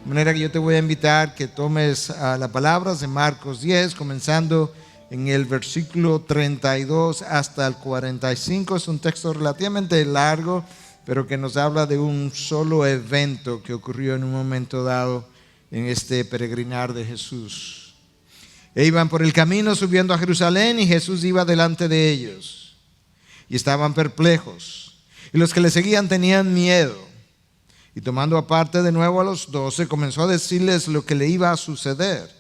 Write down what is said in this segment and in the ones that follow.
De manera que yo te voy a invitar que tomes las palabras de Marcos 10, comenzando en el versículo 32 hasta el 45. Es un texto relativamente largo, pero que nos habla de un solo evento que ocurrió en un momento dado en este peregrinar de Jesús. E iban por el camino subiendo a Jerusalén y Jesús iba delante de ellos. Y estaban perplejos. Y los que le seguían tenían miedo. Y tomando aparte de nuevo a los 12, comenzó a decirles lo que le iba a suceder.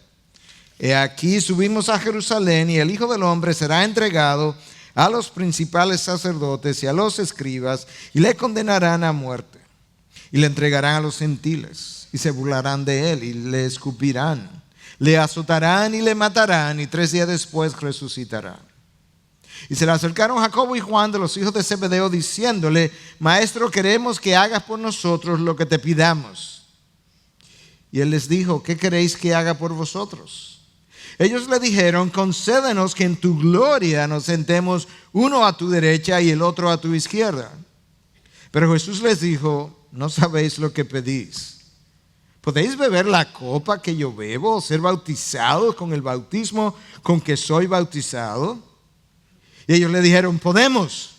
He aquí subimos a Jerusalén y el Hijo del Hombre será entregado a los principales sacerdotes y a los escribas y le condenarán a muerte. Y le entregarán a los gentiles y se burlarán de él y le escupirán. Le azotarán y le matarán y 3 días después resucitará. Y se le acercaron Jacobo y Juan de los hijos de Zebedeo diciéndole: Maestro, queremos que hagas por nosotros lo que te pidamos. Y él les dijo: ¿qué queréis que haga por vosotros? Ellos le dijeron: concédenos que en tu gloria nos sentemos uno a tu derecha y el otro a tu izquierda. Pero Jesús les dijo: no sabéis lo que pedís. ¿Podéis beber la copa que yo bebo o ser bautizados con el bautismo con que soy bautizado? Y ellos le dijeron: podemos.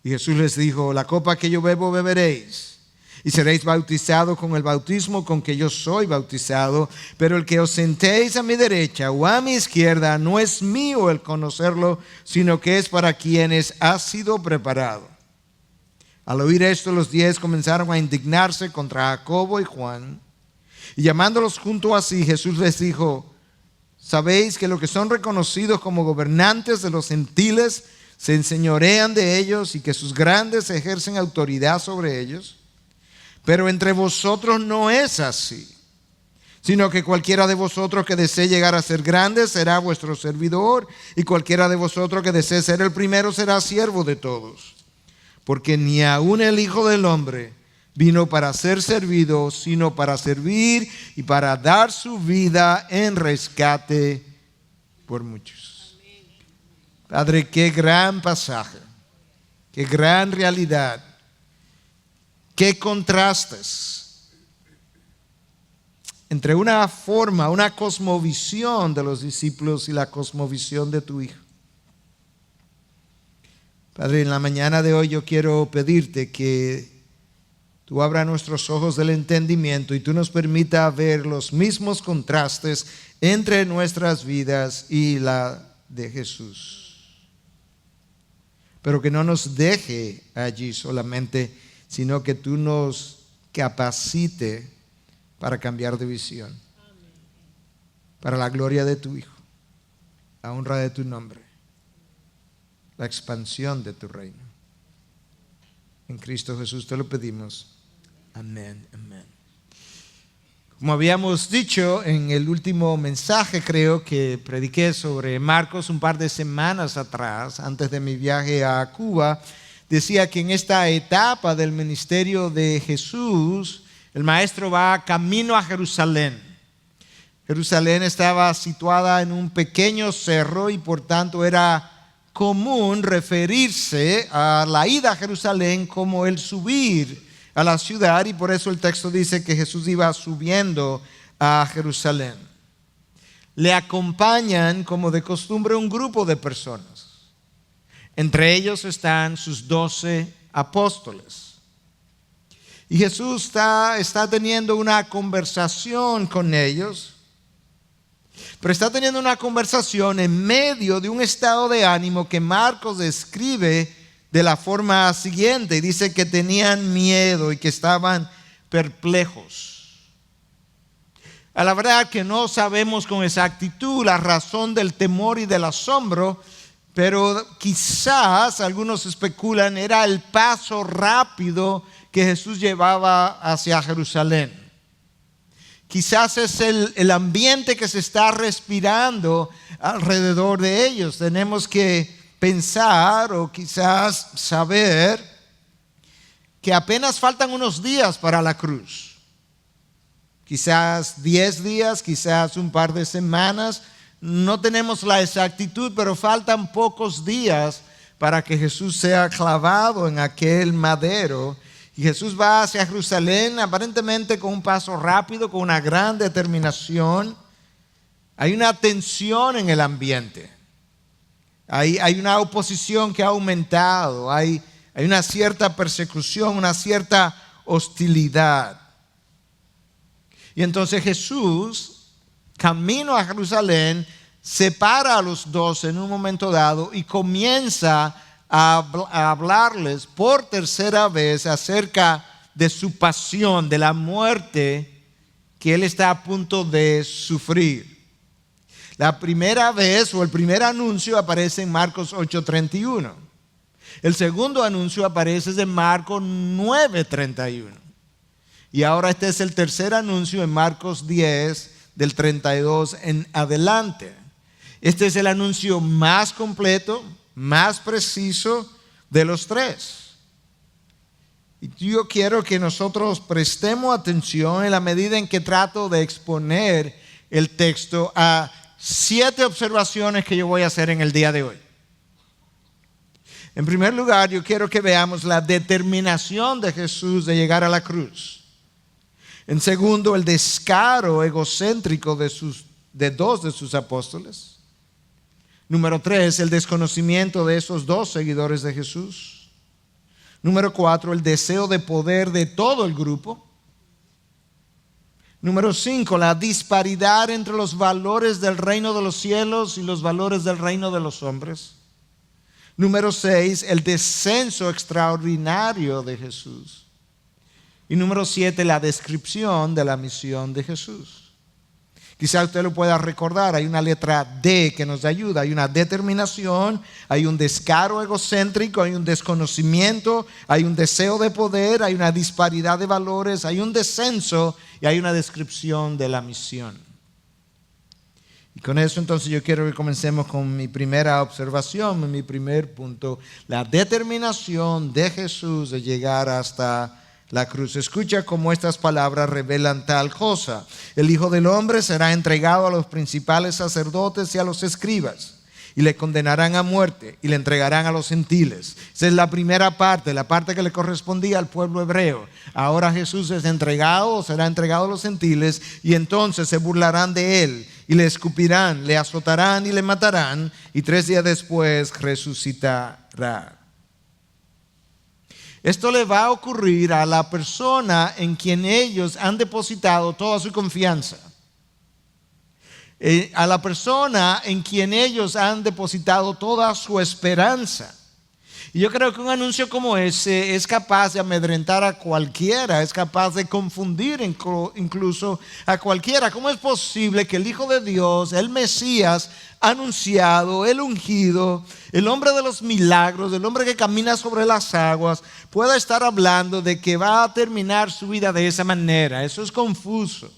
Y Jesús les dijo: la copa que yo bebo beberéis, y seréis bautizados con el bautismo con que yo soy bautizado. Pero el que os sentéis a mi derecha o a mi izquierda, no es mío el conocerlo, sino que es para quienes ha sido preparado. Al oír esto, los 10 comenzaron a indignarse contra Jacobo y Juan. Y llamándolos junto a sí, Jesús les dijo: ¿sabéis que los que son reconocidos como gobernantes de los gentiles se enseñorean de ellos y que sus grandes ejercen autoridad sobre ellos? Pero entre vosotros no es así, sino que cualquiera de vosotros que desee llegar a ser grande será vuestro servidor, y cualquiera de vosotros que desee ser el primero será siervo de todos. Porque ni aun el Hijo del Hombre vino para ser servido, sino para servir y para dar su vida en rescate por muchos. Padre, qué gran pasaje, qué gran realidad, qué contrastes entre una forma, una cosmovisión de los discípulos y la cosmovisión de tu Hijo. Padre, en la mañana de hoy yo quiero pedirte que tú abras nuestros ojos del entendimiento y tú nos permitas ver los mismos contrastes entre nuestras vidas y la de Jesús. Pero que no nos deje allí solamente, sino que tú nos capacite para cambiar de visión. Para la gloria de tu Hijo, la honra de tu nombre, la expansión de tu reino. En Cristo Jesús te lo pedimos. Amén, amén. Como habíamos dicho en el último mensaje, creo que prediqué sobre Marcos un par de semanas atrás, antes de mi viaje a Cuba, decía que en esta etapa del ministerio de Jesús, el maestro va camino a Jerusalén. Jerusalén estaba situada en un pequeño cerro y por tanto era común referirse a la ida a Jerusalén como el subir a la ciudad, y por eso el texto dice que Jesús iba subiendo a Jerusalén. Le acompañan, como de costumbre, un grupo de personas. Entre ellos están sus 12 apóstoles. Y Jesús está teniendo una conversación con ellos. Pero está teniendo una conversación en medio de un estado de ánimo que Marcos describe de la forma siguiente. Dice que tenían miedo y que estaban perplejos. A la verdad que no sabemos con exactitud la razón del temor y del asombro, pero quizás algunos especulan era el paso rápido que Jesús llevaba hacia Jerusalén. Quizás es el ambiente que se está respirando alrededor de ellos. Tenemos que pensar o quizás saber que apenas faltan unos días para la cruz. Quizás 10 días, quizás un par de semanas. No tenemos la exactitud, pero faltan pocos días para que Jesús sea clavado en aquel madero Y Jesús va hacia Jerusalén aparentemente con un paso rápido, con una gran determinación. Hay una tensión en el ambiente. Hay una oposición que ha aumentado. Hay una cierta persecución, una cierta hostilidad. Y entonces Jesús, camino a Jerusalén, separa a los 12 en un momento dado y comienza a hablarles por tercera vez acerca de su pasión, de la muerte que él está a punto de sufrir. La primera vez o el primer anuncio aparece en Marcos 8:31. El segundo anuncio aparece en Marcos 9:31. Y ahora este es el tercer anuncio en Marcos 10, del 32 en adelante. Este es el anuncio más completo, más preciso de los tres. Y yo quiero que nosotros prestemos atención en la medida en que trato de exponer el texto a 7 observaciones que yo voy a hacer en el día de hoy. En primer lugar, yo quiero que veamos la determinación de Jesús de llegar a la cruz. En segundo, el descaro egocéntrico de 2 de sus apóstoles. Número 3, el desconocimiento de esos 2 seguidores de Jesús. Número 4, el deseo de poder de todo el grupo. Número 5, la disparidad entre los valores del reino de los cielos y los valores del reino de los hombres. Número 6, el descenso extraordinario de Jesús. Y número 7, la descripción de la misión de Jesús. Quizá usted lo pueda recordar, hay una letra D que nos ayuda, hay una determinación, hay un descaro egocéntrico, hay un desconocimiento, hay un deseo de poder, hay una disparidad de valores, hay un descenso y hay una descripción de la misión. Y con eso entonces yo quiero que comencemos con mi primera observación, mi primer punto, la determinación de Jesús de llegar hasta la cruz. Escucha cómo estas palabras revelan tal cosa. El Hijo del Hombre será entregado a los principales sacerdotes y a los escribas, y le condenarán a muerte y le entregarán a los gentiles. Esa es la primera parte, la parte que le correspondía al pueblo hebreo. Ahora Jesús es entregado o será entregado a los gentiles, y entonces se burlarán de él y le escupirán, le azotarán y le matarán, y 3 días después resucitará. Esto le va a ocurrir a la persona en quien ellos han depositado toda su confianza. A la persona en quien ellos han depositado toda su esperanza. Y yo creo que un anuncio como ese es capaz de amedrentar a cualquiera, es capaz de confundir incluso a cualquiera. ¿Cómo es posible que el Hijo de Dios, el Mesías anunciado, el ungido, el hombre de los milagros, el hombre que camina sobre las aguas, pueda estar hablando de que va a terminar su vida de esa manera? Eso es confuso.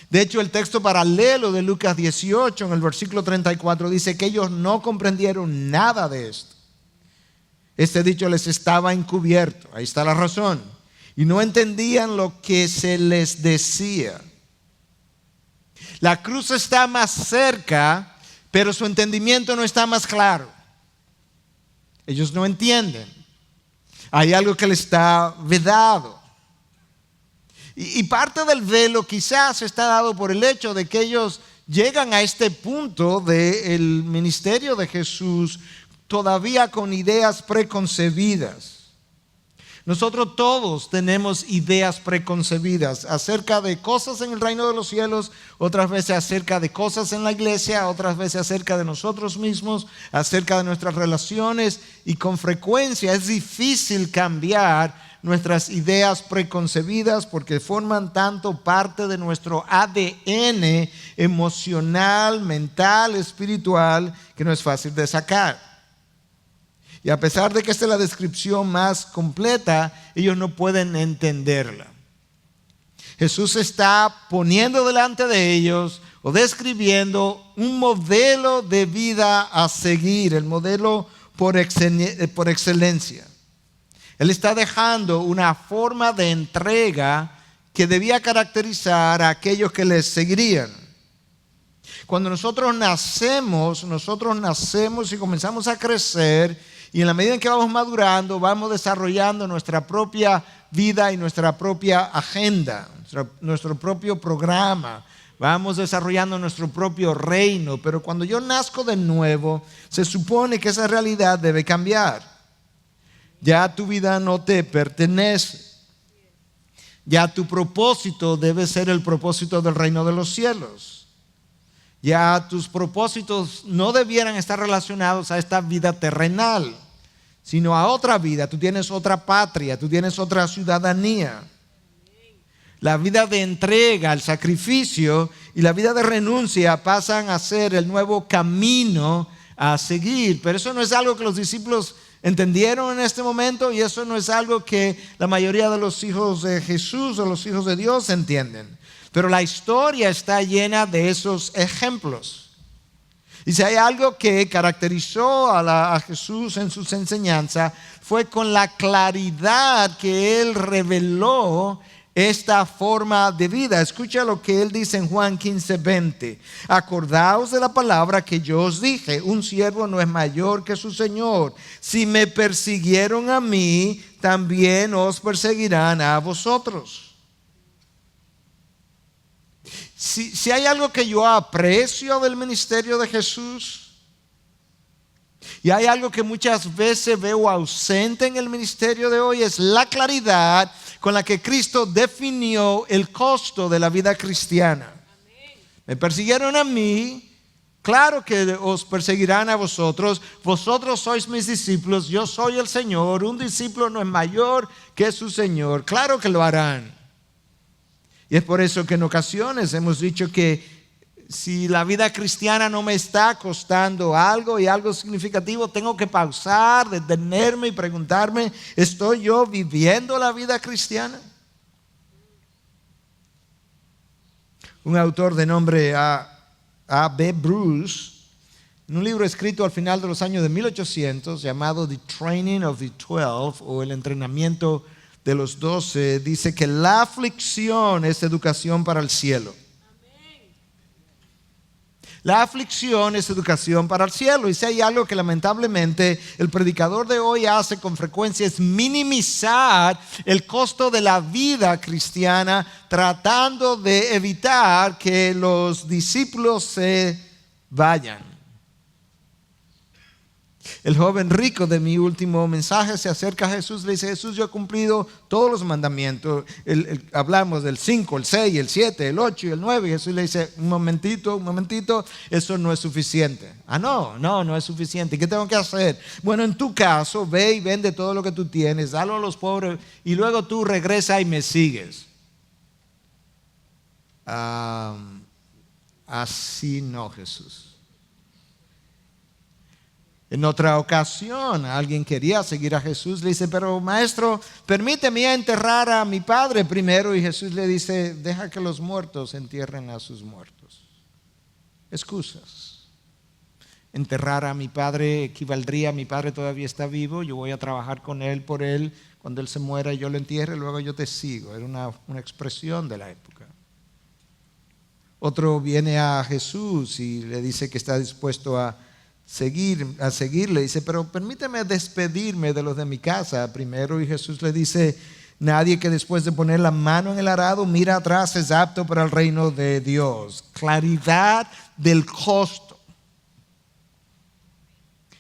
De hecho, el texto paralelo de Lucas 18, en el versículo 34, dice que ellos no comprendieron nada de esto. Este dicho les estaba encubierto, ahí está la razón. Y no entendían lo que se les decía. La cruz está más cerca, pero su entendimiento no está más claro. Ellos no entienden. Hay algo que les está vedado. Y parte del velo quizás está dado por el hecho de que ellos llegan a este punto del ministerio de Jesús todavía con ideas preconcebidas. Nosotros todos tenemos ideas preconcebidas acerca de cosas en el reino de los cielos, otras veces acerca de cosas en la iglesia, otras veces acerca de nosotros mismos, acerca de nuestras relaciones, y con frecuencia es difícil cambiar nuestras ideas preconcebidas porque forman tanto parte de nuestro ADN emocional, mental, espiritual, que no es fácil de sacar. Y a pesar de que esta es la descripción más completa, ellos no pueden entenderla. Jesús está poniendo delante de ellos o describiendo un modelo de vida a seguir, el modelo por excelencia. Él está dejando una forma de entrega que debía caracterizar a aquellos que les seguirían. Cuando nosotros nacemos y comenzamos a crecer Y en la medida en que vamos madurando, vamos desarrollando nuestra propia vida y nuestra propia agenda, nuestro propio programa. Vamos desarrollando nuestro propio reino. Pero cuando yo nazco de nuevo, se supone que esa realidad debe cambiar. Ya tu vida no te pertenece. Ya tu propósito debe ser el propósito del reino de los cielos. Ya tus propósitos no debieran estar relacionados a esta vida terrenal, sino a otra vida. Tú tienes otra patria, tú tienes otra ciudadanía. La vida de entrega, el sacrificio y la vida de renuncia pasan a ser el nuevo camino a seguir. Pero eso no es algo que los discípulos entendieron en este momento, y eso no es algo que la mayoría de los hijos de Jesús o los hijos de Dios entienden. Pero la historia está llena de esos ejemplos. Y si hay algo que caracterizó a Jesús en sus enseñanzas, fue con la claridad que Él reveló esta forma de vida. Escucha lo que Él dice en Juan 15:20. Acordaos de la palabra que yo os dije: un siervo no es mayor que su Señor. Si me persiguieron a mí, también os perseguirán a vosotros. Si hay algo que yo aprecio del ministerio de Jesús, y hay algo que muchas veces veo ausente en el ministerio de hoy, es la claridad con la que Cristo definió el costo de la vida cristiana. Me persiguieron a mí, claro que os perseguirán a vosotros. Vosotros sois mis discípulos, yo soy el Señor. Un discípulo no es mayor que su Señor. Claro que lo harán. Y es por eso que en ocasiones hemos dicho que si la vida cristiana no me está costando algo y algo significativo, tengo que pausar, detenerme y preguntarme: ¿estoy yo viviendo la vida cristiana? Un autor de nombre A.B. Bruce, en un libro escrito al final de los años de 1800 llamado The Training of the 12, o el entrenamiento de los 12, dice que la aflicción es educación para el cielo. La aflicción es educación para el cielo. Y si hay algo que lamentablemente el predicador de hoy hace con frecuencia, es minimizar el costo de la vida cristiana, tratando de evitar que los discípulos se vayan. El joven rico de mi último mensaje se acerca a Jesús, le dice: Jesús, yo he cumplido todos los mandamientos. Hablamos del 5, el 6, el 7, el 8 y el 9. Y Jesús le dice: un momentito, eso no es suficiente. No es suficiente. ¿Qué tengo que hacer? Bueno, en tu caso, ve y vende todo lo que tú tienes, dalo a los pobres, y luego tú regresa y me sigues. Así no, Jesús. En otra ocasión, alguien quería seguir a Jesús, le dice: pero maestro, permíteme enterrar a mi padre primero. Y Jesús le dice: deja que los muertos entierren a sus muertos. Excusas. Enterrar a mi padre equivaldría: mi padre todavía está vivo, yo voy a trabajar con él, por él. Cuando él se muera, yo lo entierre, luego yo te sigo. Era una expresión de la época. Otro viene a Jesús y le dice que está dispuesto a seguirle. Dice: pero permíteme despedirme de los de mi casa primero. Y Jesús le dice: nadie que después de poner la mano en el arado mira atrás es apto para el reino de Dios. Claridad del costo.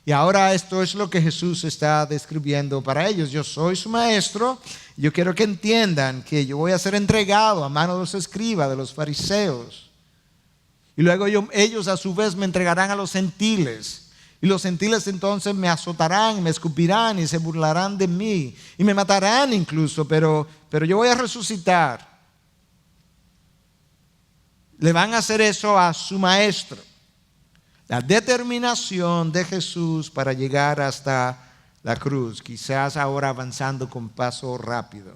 Y ahora esto es lo que Jesús está describiendo para ellos. Yo soy su maestro. Yo quiero que entiendan que yo voy a ser entregado a mano de los escribas, de los fariseos. Y luego ellos a su vez me entregarán a los gentiles. Y los gentiles entonces me azotarán, me escupirán y se burlarán de mí. Y me matarán incluso, pero yo voy a resucitar. Le van a hacer eso a su maestro. La determinación de Jesús para llegar hasta la cruz. Quizás ahora avanzando con paso rápido.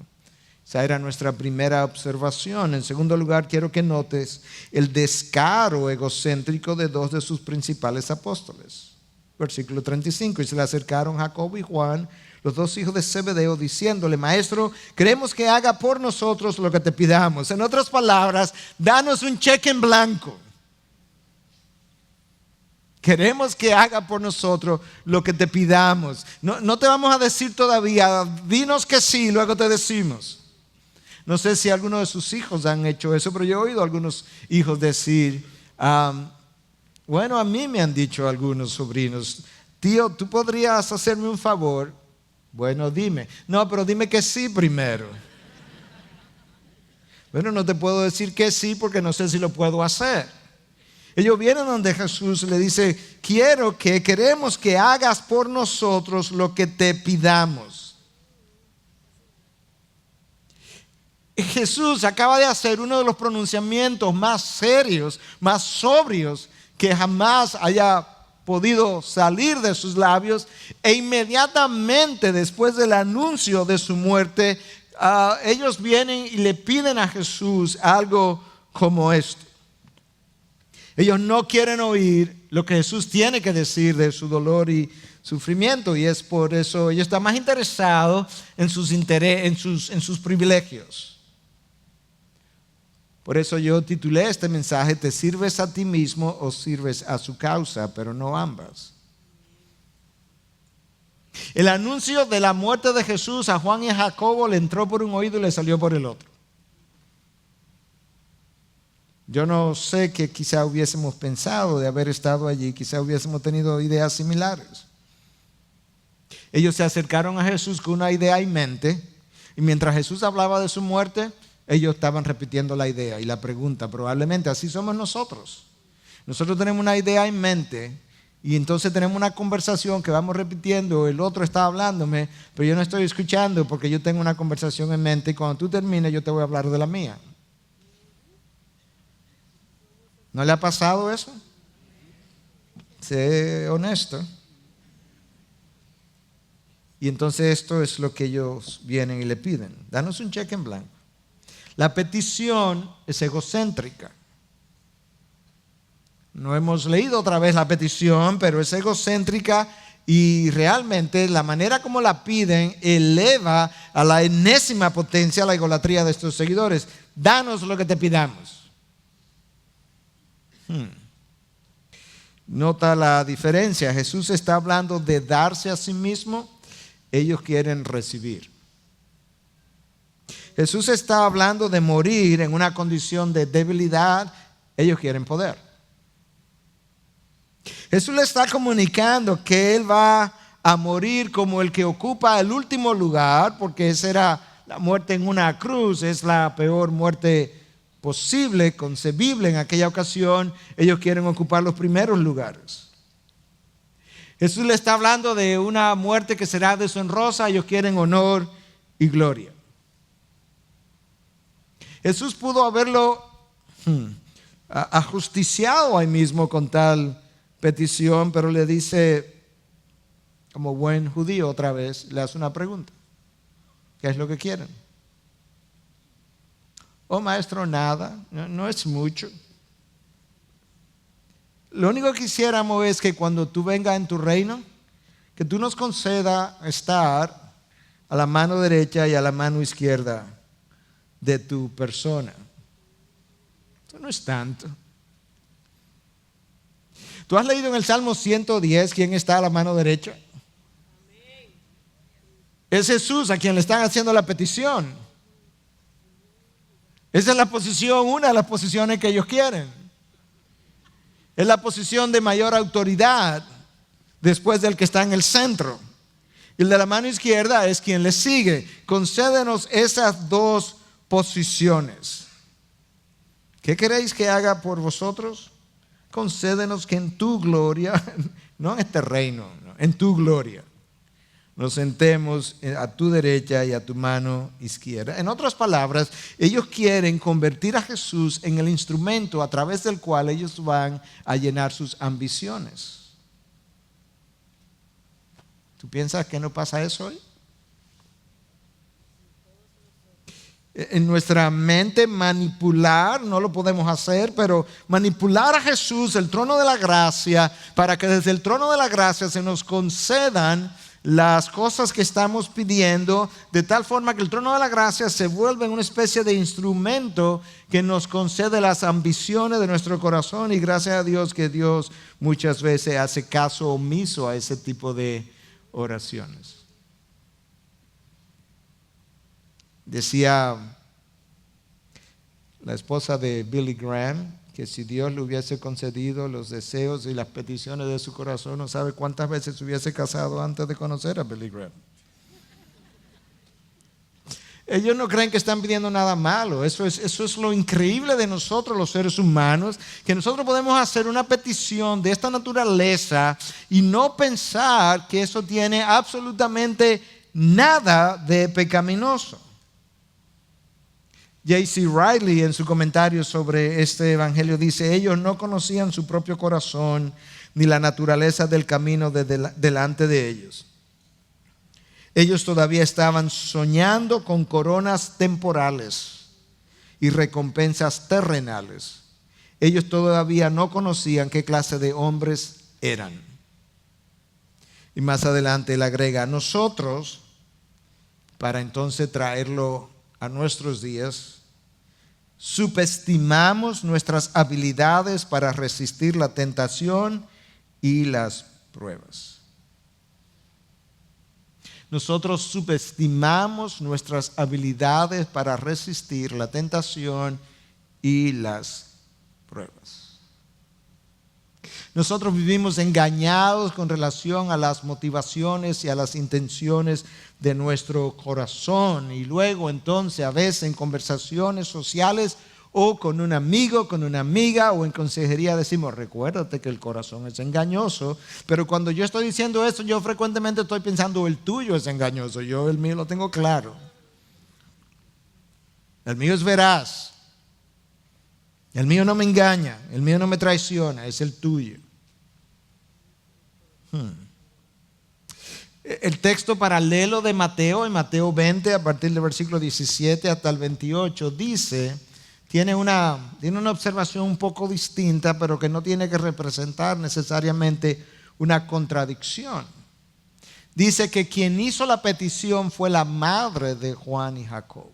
Esa era nuestra primera observación. En segundo lugar, quiero que notes el descaro egocéntrico de dos de sus principales apóstoles. Versículo 35. Y se le acercaron Jacobo y Juan, los dos hijos de Zebedeo, diciéndole: maestro, queremos que haga por nosotros lo que te pidamos. En otras palabras, danos un cheque en blanco. Queremos que haga por nosotros lo que te pidamos. No te vamos a decir todavía, dinos que sí, luego te decimos. No sé si algunos de sus hijos han hecho eso, pero yo he oído a algunos hijos decir, bueno, a mí me han dicho algunos sobrinos, tío, ¿tú podrías hacerme un favor? Bueno, dime. No, pero dime que sí primero. Bueno, no te puedo decir que sí porque no sé si lo puedo hacer. Ellos vienen donde Jesús le dice, queremos que hagas por nosotros lo que te pidamos. Jesús acaba de hacer uno de los pronunciamientos más serios, más sobrios que jamás haya podido salir de sus labios, e inmediatamente después del anuncio de su muerte, ellos vienen y le piden a Jesús algo como esto. Ellos no quieren oír lo que Jesús tiene que decir de su dolor y sufrimiento, y es por eso ellos están más interesados en sus privilegios. Por eso yo titulé este mensaje, ¿te sirves a ti mismo o sirves a su causa? Pero no ambas. El anuncio de la muerte de Jesús a Juan y a Jacobo le entró por un oído y le salió por el otro. Yo no sé que quizá hubiésemos pensado de haber estado allí, quizá hubiésemos tenido ideas similares. Ellos se acercaron a Jesús con una idea en mente, y mientras Jesús hablaba de su muerte, ellos estaban repitiendo la idea y la pregunta. Probablemente así somos nosotros. Nosotros tenemos una idea en mente y entonces tenemos una conversación que vamos repitiendo. El otro está hablándome, pero yo no estoy escuchando porque yo tengo una conversación en mente, y cuando tú termines yo te voy a hablar de la mía. ¿No le ha pasado eso? Sé honesto. Y entonces esto es lo que ellos vienen y le piden. Danos un cheque en blanco. La petición es egocéntrica. No hemos leído otra vez la petición, pero es egocéntrica, y realmente la manera como la piden eleva a la enésima potencia la idolatría de estos seguidores. Danos lo que te pidamos. Nota la diferencia. Jesús está hablando de darse a sí mismo, ellos quieren recibir. Jesús está hablando de morir en una condición de debilidad, ellos quieren poder. Jesús le está comunicando que Él va a morir como el que ocupa el último lugar, porque esa era la muerte en una cruz, es la peor muerte posible, concebible en aquella ocasión. Ellos quieren ocupar los primeros lugares. Jesús le está hablando de una muerte que será deshonrosa, ellos quieren honor y gloria. Jesús pudo haberlo ajusticiado ahí mismo con tal petición, pero le dice, como buen judío otra vez, le hace una pregunta. ¿Qué es lo que quieren? Oh, maestro, nada, no es mucho. Lo único que quisiéramos es que cuando tú vengas en tu reino, que tú nos conceda estar a la mano derecha y a la mano izquierda de tu persona. Eso no es tanto. ¿Tú has leído en el Salmo 110 quién está a la mano derecha? Es Jesús a quien le están haciendo la petición. Esa es la posición, una de las posiciones que ellos quieren. Es la posición de mayor autoridad después del que está en el centro. Y el de la mano izquierda es quien le sigue. Concédenos esas dos posiciones. ¿Qué queréis que haga por vosotros? Concédenos que en tu gloria, no en este reino, no, en tu gloria, nos sentemos a tu derecha y a tu mano izquierda. En otras palabras, ellos quieren convertir a Jesús en el instrumento a través del cual ellos van a llenar sus ambiciones. ¿Tú piensas que no pasa eso hoy? En nuestra mente manipular, no lo podemos hacer, pero manipular a Jesús, el trono de la gracia, para que desde el trono de la gracia se nos concedan las cosas que estamos pidiendo, de tal forma que el trono de la gracia se vuelve una especie de instrumento que nos concede las ambiciones de nuestro corazón, y gracias a Dios que Dios muchas veces hace caso omiso a ese tipo de oraciones. Decía la esposa de Billy Graham que si Dios le hubiese concedido los deseos y las peticiones de su corazón, no sabe cuántas veces se hubiese casado antes de conocer a Billy Graham. Ellos no creen que están pidiendo nada malo. Eso es lo increíble de nosotros los seres humanos, que nosotros podemos hacer una petición de esta naturaleza y no pensar que eso tiene absolutamente nada de pecaminoso. J.C. Riley, en su comentario sobre este evangelio, dice: ellos no conocían su propio corazón ni la naturaleza del camino delante de ellos. Ellos todavía estaban soñando con coronas temporales y recompensas terrenales. Ellos todavía no conocían qué clase de hombres eran. Y más adelante él agrega: nosotros, para entonces traerlo a nuestros días, subestimamos nuestras habilidades para resistir la tentación y las pruebas. Nosotros subestimamos nuestras habilidades para resistir la tentación y las pruebas. Nosotros vivimos engañados con relación a las motivaciones y a las intenciones de nuestro corazón, y luego entonces a veces en conversaciones sociales o con un amigo, con una amiga o en consejería decimos: recuérdate que el corazón es engañoso. Pero cuando yo estoy diciendo eso, yo frecuentemente estoy pensando: el tuyo es engañoso, yo el mío lo tengo claro. El mío es veraz, el mío no me engaña, el mío no me traiciona, es el tuyo. El texto paralelo de Mateo, en Mateo 20, a partir del versículo 17 hasta el 28, tiene una observación un poco distinta, pero que no tiene que representar necesariamente una contradicción. Dice que quien hizo la petición fue la madre de Juan y Jacobo.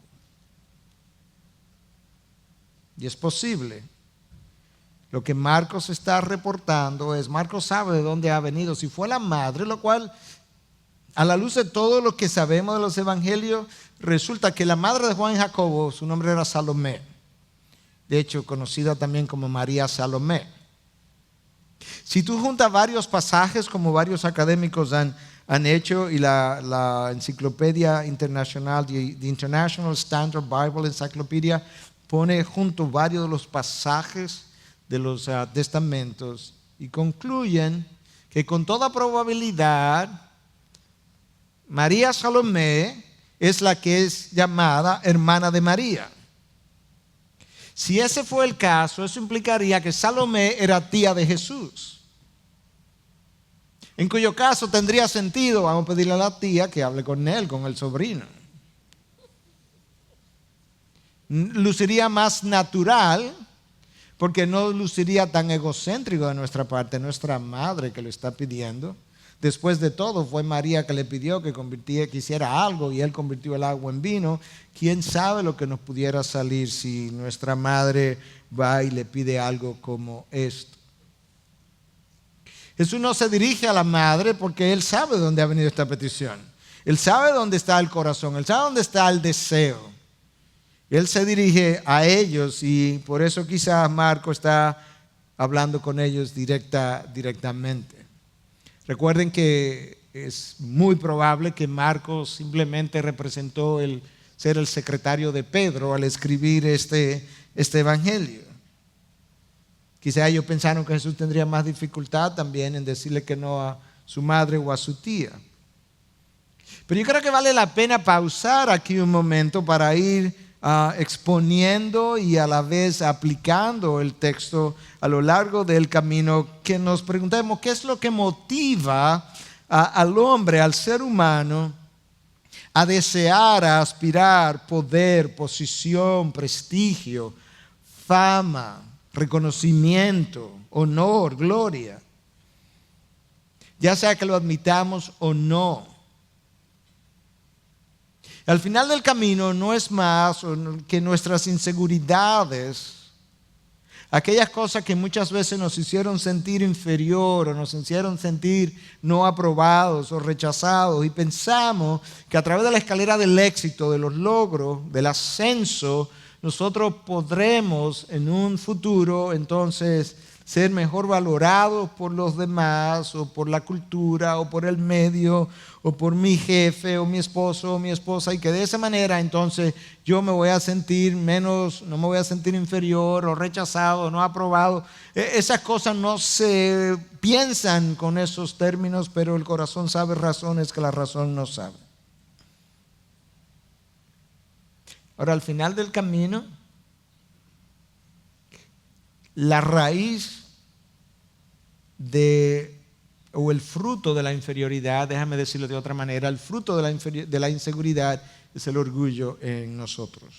Y es posible. Lo que Marcos está reportando es: Marcos sabe de dónde ha venido. Si fue la madre, lo cual, a la luz de todo lo que sabemos de los evangelios, resulta que la madre de Juan y Jacobo, su nombre era Salomé. De hecho, conocida también como María Salomé. Si tú juntas varios pasajes, como varios académicos han hecho, y la enciclopedia internacional, the International Standard Bible Encyclopedia, pone junto varios de los pasajes de los testamentos y concluyen que con toda probabilidad María Salomé es la que es llamada hermana de María. Si ese fue el caso, eso implicaría que Salomé era tía de Jesús, en cuyo caso tendría sentido: vamos a pedirle a la tía que hable con él, con el sobrino. Luciría más natural, porque no luciría tan egocéntrico de nuestra parte, nuestra madre que lo está pidiendo. Después de todo, fue María que le pidió que hiciera algo, y él convirtió el agua en vino. ¿Quién sabe lo que nos pudiera salir si nuestra madre va y le pide algo como esto? Jesús no se dirige a la madre porque él sabe de dónde ha venido esta petición. Él sabe dónde está el corazón, él sabe dónde está el deseo. Él se dirige a ellos, y por eso quizás Marcos está hablando con ellos directamente. Recuerden que es muy probable que Marcos simplemente representó el ser el secretario de Pedro al escribir este evangelio. Quizá ellos pensaron que Jesús tendría más dificultad también en decirle que no a su madre o a su tía. Pero yo creo que vale la pena pausar aquí un momento para ir exponiendo y a la vez aplicando el texto a lo largo del camino, que nos preguntemos qué es lo que motiva al hombre, al ser humano, a desear, a aspirar poder, posición, prestigio, fama, reconocimiento, honor, gloria. Ya sea que lo admitamos o no, Al final del camino no es más que nuestras inseguridades, aquellas cosas que muchas veces nos hicieron sentir inferior o nos hicieron sentir no aprobados o rechazados, y pensamos que a través de la escalera del éxito, de los logros, del ascenso, nosotros podremos en un futuro entonces ser mejor valorados por los demás o por la cultura o por el medio o por mi jefe o mi esposo o mi esposa, y que de esa manera entonces yo me voy a sentir menos, no me voy a sentir inferior o rechazado o no aprobado. Esas cosas no se piensan con esos términos, pero el corazón sabe razones que la razón no sabe. Ahora, al final del camino, la raíz o el fruto de la inferioridad, déjame decirlo de otra manera, el fruto de la inseguridad es el orgullo en nosotros.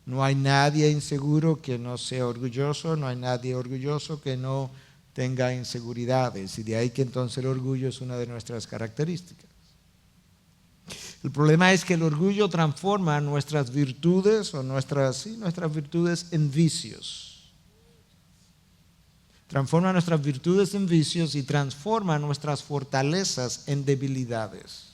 No hay nadie inseguro que no sea orgulloso, no hay nadie orgulloso que no tenga inseguridades, y de ahí que entonces el orgullo es una de nuestras características. El problema es que el orgullo transforma nuestras virtudes o nuestras virtudes en vicios. Transforma nuestras virtudes en vicios y transforma nuestras fortalezas en debilidades.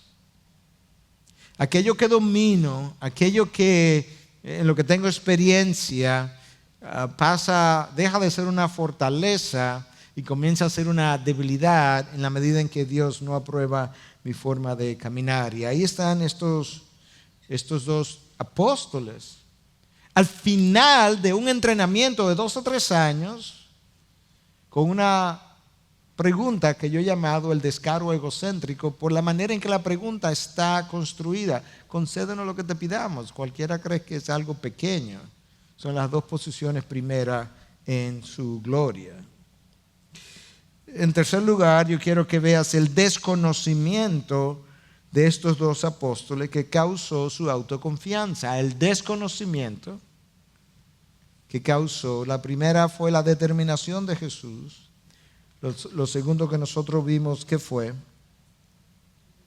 Aquello que domino, aquello en lo que tengo experiencia, deja de ser una fortaleza y comienza a ser una debilidad en la medida en que Dios no aprueba mi forma de caminar. Y ahí están estos dos apóstoles. Al final de un entrenamiento de 2 o 3 años, con una pregunta que yo he llamado el descaro egocéntrico, por la manera en que la pregunta está construida. Concédenos lo que te pidamos. Cualquiera cree que es algo pequeño. Son las 2 posiciones primeras en su gloria. En tercer lugar, yo quiero que veas el desconocimiento de estos 2 apóstoles que causó su autoconfianza. El desconocimiento que causó, la primera fue la determinación de Jesús. Lo segundo que nosotros vimos, ¿qué fue?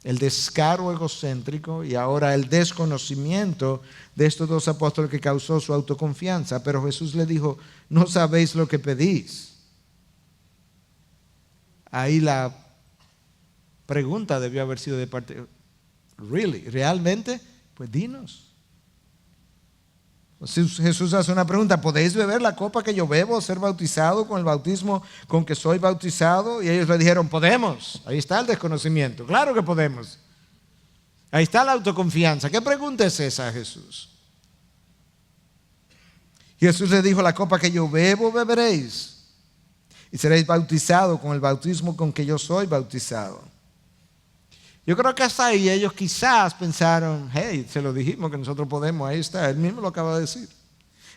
El descaro egocéntrico, y ahora el desconocimiento de estos 2 apóstoles que causó su autoconfianza. Pero Jesús le dijo: no sabéis lo que pedís. Ahí la pregunta debió haber sido de parte, ¿realmente? Pues dinos. Jesús hace una pregunta: ¿podéis beber la copa que yo bebo, ser bautizado con el bautismo con que soy bautizado? Y ellos le dijeron: podemos. Ahí está el desconocimiento, claro que podemos. Ahí está la autoconfianza. ¿Qué pregunta es esa, Jesús? Y Jesús le dijo: la copa que yo bebo, beberéis, y seréis bautizados con el bautismo con que yo soy bautizado. Yo creo que hasta ahí ellos quizás pensaron: hey, se lo dijimos que nosotros podemos, ahí está, él mismo lo acaba de decir.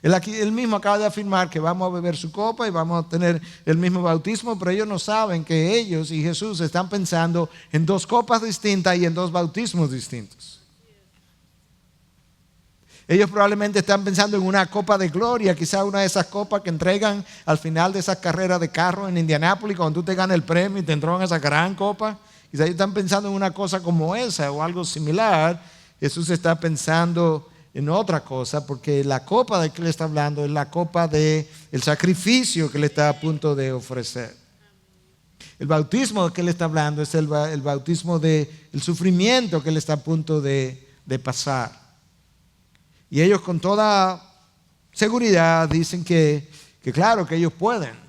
Él mismo acaba de afirmar que vamos a beber su copa y vamos a tener el mismo bautismo, pero ellos no saben que ellos y Jesús están pensando en 2 copas distintas y en 2 bautismos distintos. Ellos probablemente están pensando en una copa de gloria, quizás una de esas copas que entregan al final de esas carreras de carro en Indianápolis, cuando tú te ganas el premio y te entregan esa gran copa. Quizás ellos están pensando en una cosa como esa o algo similar. Jesús está pensando en otra cosa, porque la copa de que le está hablando es la copa del sacrificio que le está a punto de ofrecer. El bautismo de que le está hablando es el bautismo del sufrimiento que le está a punto de pasar. Y ellos con toda seguridad dicen que claro, que ellos pueden.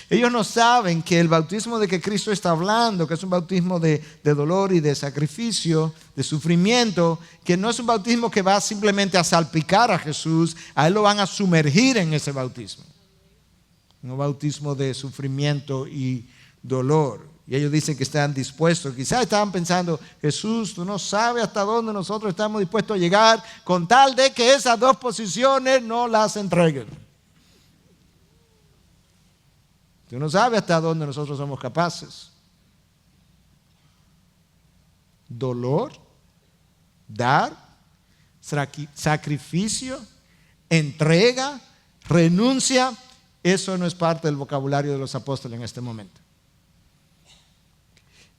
Ellos no saben que el bautismo de que Cristo está hablando, que es un bautismo de dolor y de sacrificio, de sufrimiento, que no es un bautismo que va simplemente a salpicar a Jesús, a Él lo van a sumergir en ese bautismo. Un bautismo de sufrimiento y dolor. Y ellos dicen que están dispuestos. Quizás estaban pensando: Jesús, tú no sabes hasta dónde nosotros estamos dispuestos a llegar con tal de que esas 2 posiciones no las entreguen. Tú no sabes hasta dónde nosotros somos capaces. Dolor, dar, sacrificio, entrega, renuncia, eso no es parte del vocabulario de los apóstoles en este momento.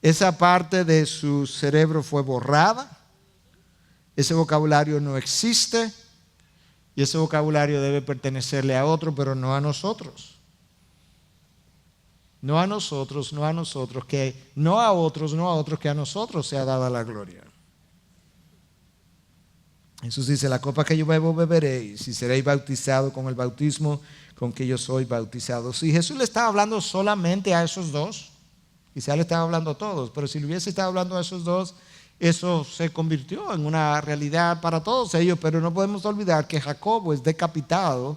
Esa parte de su cerebro fue borrada. Ese vocabulario no existe. Y ese vocabulario debe pertenecerle a otro, pero no a nosotros. No a nosotros, no a nosotros, que no a otros, no a otros, que a nosotros sea dada la gloria. Jesús dice: la copa que yo bebo, beberéis, y seréis bautizados con el bautismo con que yo soy bautizado. Si Jesús le estaba hablando solamente a esos dos, quizá le estaba hablando a todos, pero si le hubiese estado hablando a esos dos, eso se convirtió en una realidad para todos ellos. Pero no podemos olvidar que Jacobo es decapitado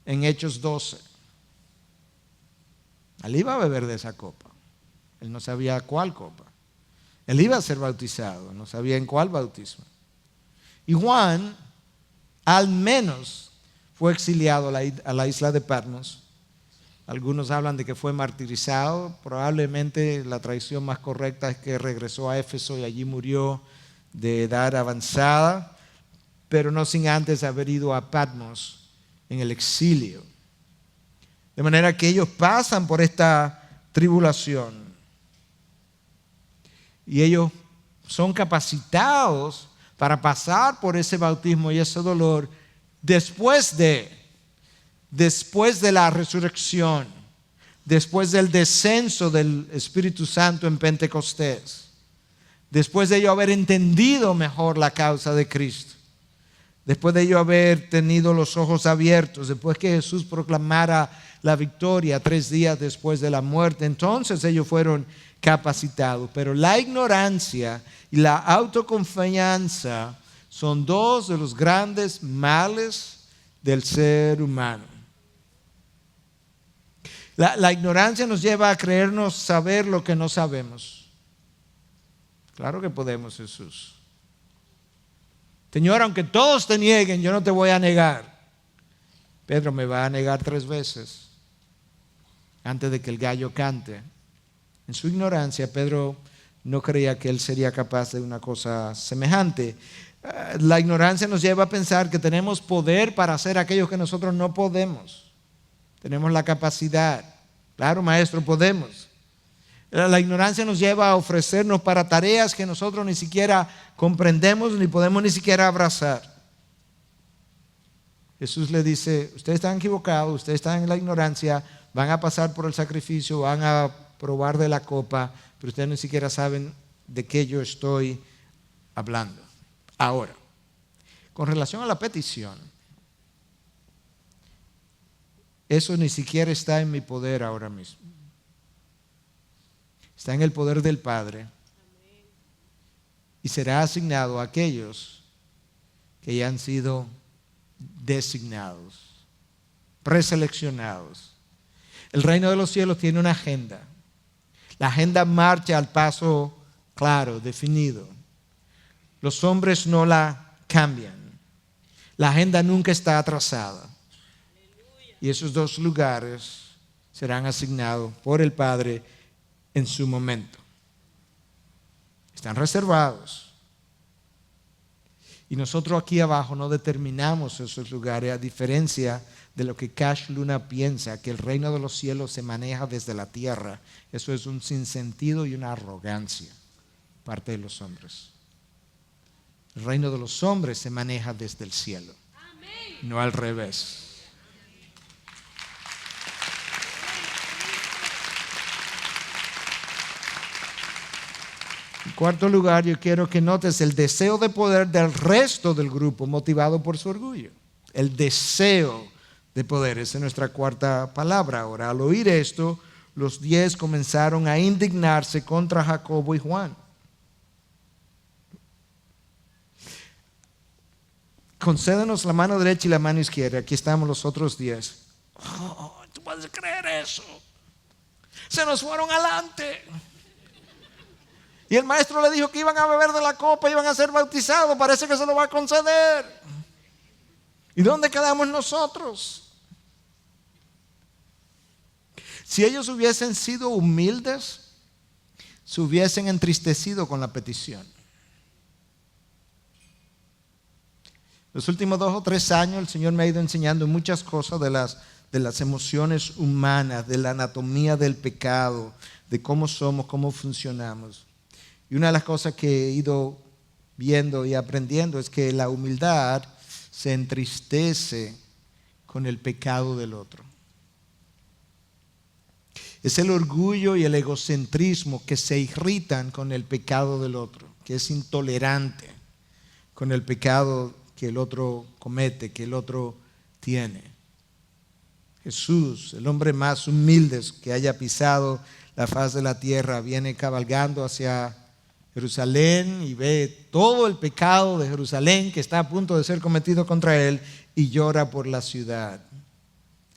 en Hechos 12. Él iba a beber de esa copa. Él no sabía cuál copa. Él iba a ser bautizado, no sabía en cuál bautismo. Y Juan, al menos, fue exiliado a la isla de Patmos. Algunos hablan de que fue martirizado. Probablemente la tradición más correcta es que regresó a Éfeso y allí murió de edad avanzada, pero no sin antes haber ido a Patmos en el exilio. De manera que ellos pasan por esta tribulación y ellos son capacitados para pasar por ese bautismo y ese dolor después de la resurrección, después del descenso del Espíritu Santo en Pentecostés, después de ellos haber entendido mejor la causa de Cristo, después de ellos haber tenido los ojos abiertos, después que Jesús proclamara la victoria 3 días después de la muerte. Entonces ellos fueron capacitados. Pero la ignorancia y la autoconfianza son dos de los grandes males del ser humano. La ignorancia nos lleva a creernos saber lo que no sabemos. Claro que podemos, Jesús. Señor, aunque todos te nieguen, yo no te voy a negar. Pedro me va a negar 3 veces antes de que el gallo cante. En su ignorancia, Pedro no creía que él sería capaz de una cosa semejante. La ignorancia nos lleva a pensar que tenemos poder para hacer aquello que nosotros no podemos. Tenemos la capacidad. Claro, maestro, podemos. La ignorancia nos lleva a ofrecernos para tareas que nosotros ni siquiera comprendemos ni podemos ni siquiera abrazar. Jesús le dice: ustedes están equivocados, ustedes están en la ignorancia, van a pasar por el sacrificio, van a probar de la copa, pero ustedes ni siquiera saben de qué yo estoy hablando. Ahora, con relación a la petición, eso ni siquiera está en mi poder ahora mismo. Está en el poder del Padre y será asignado a aquellos que ya han sido designados, preseleccionados. El reino de los cielos tiene una agenda. La agenda marcha al paso claro, definido. Los hombres no la cambian. La agenda nunca está atrasada. Y esos 2 lugares serán asignados por el Padre en su momento. Están reservados. Y nosotros aquí abajo no determinamos esos lugares, a diferencia de lo que Cash Luna piensa, que el reino de los cielos se maneja desde la tierra. Eso es un sinsentido y una arrogancia parte de los hombres. El reino de los hombres se maneja desde el cielo, no al revés. En cuarto lugar, yo quiero que notes el deseo de poder del resto del grupo, motivado por su orgullo. El deseo de poder, esa es nuestra cuarta palabra. Ahora, al oír esto, los 10 comenzaron a indignarse contra Jacobo y Juan. Concédenos la mano derecha y la mano izquierda. Aquí estamos los otros 10. Oh, ¿tú puedes creer eso? Se nos fueron adelante. Y el maestro le dijo que iban a beber de la copa, iban a ser bautizados. Parece que se lo va a conceder. ¿Y dónde quedamos nosotros? Si ellos hubiesen sido humildes, se hubiesen entristecido con la petición. Los últimos 2 o 3 años el Señor me ha ido enseñando muchas cosas de las de las emociones humanas, de la anatomía del pecado, de cómo somos, cómo funcionamos. Y una de las cosas que he ido viendo y aprendiendo es que la humildad se entristece con el pecado del otro. Es el orgullo y el egocentrismo que se irritan con el pecado del otro, que es intolerante con el pecado que el otro comete, que el otro tiene. Jesús, el hombre más humilde que haya pisado la faz de la tierra, viene cabalgando hacia Jerusalén y ve todo el pecado de Jerusalén que está a punto de ser cometido contra él y llora por la ciudad.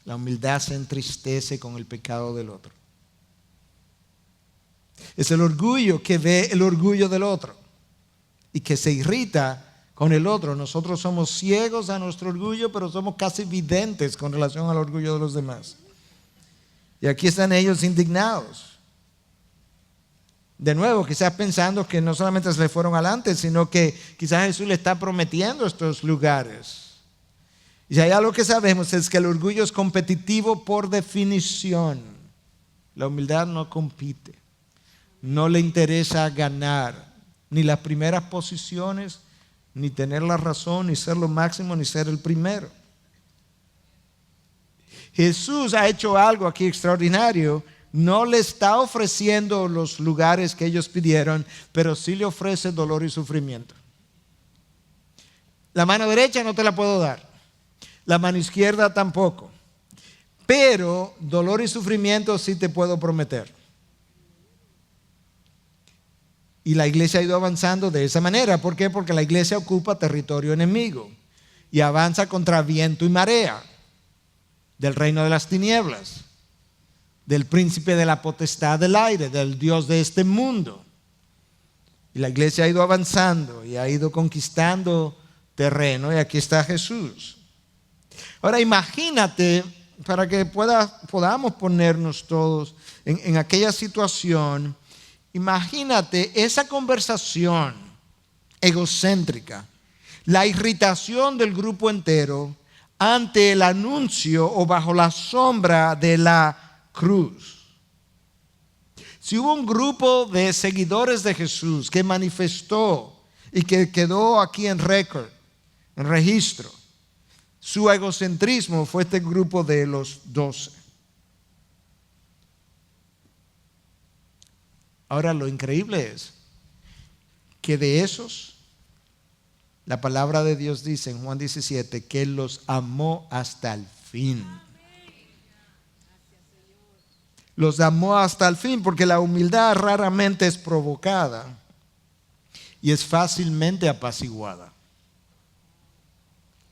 La humildad se entristece con el pecado del otro. Es el orgullo que ve el orgullo del otro y que se irrita con el otro. Nosotros somos ciegos a nuestro orgullo, pero somos casi videntes con relación al orgullo de los demás. Y aquí están ellos indignados. De nuevo, quizás pensando que no solamente se le fueron adelante, sino que quizás Jesús le está prometiendo estos lugares. Y hay algo que sabemos, es que el orgullo es competitivo por definición. La humildad no compite. No le interesa ganar ni las primeras posiciones, ni tener la razón, ni ser lo máximo, ni ser el primero. Jesús ha hecho algo aquí extraordinario. No le está ofreciendo los lugares que ellos pidieron, pero sí le ofrece dolor y sufrimiento. La mano derecha no te la puedo dar, la mano izquierda tampoco, pero dolor y sufrimiento sí te puedo prometer. Y la iglesia ha ido avanzando de esa manera. ¿Por qué? Porque la iglesia ocupa territorio enemigo y avanza contra viento y marea del reino de las tinieblas, del príncipe de la potestad del aire, del Dios de este mundo. Y la iglesia ha ido avanzando y ha ido conquistando terreno, y aquí está Jesús. Ahora imagínate, para que podamos ponernos todos en aquella situación. Imagínate esa conversación egocéntrica, la irritación del grupo entero ante el anuncio o bajo la sombra de la cruz. Si hubo un grupo de seguidores de Jesús que manifestó y que quedó aquí en récord, en registro, su egocentrismo fue este grupo de los 12. Ahora lo increíble es que de esos, la palabra de Dios dice en Juan 17 que Él los amó hasta el fin. Los amó hasta el fin, porque la humildad raramente es provocada y es fácilmente apaciguada.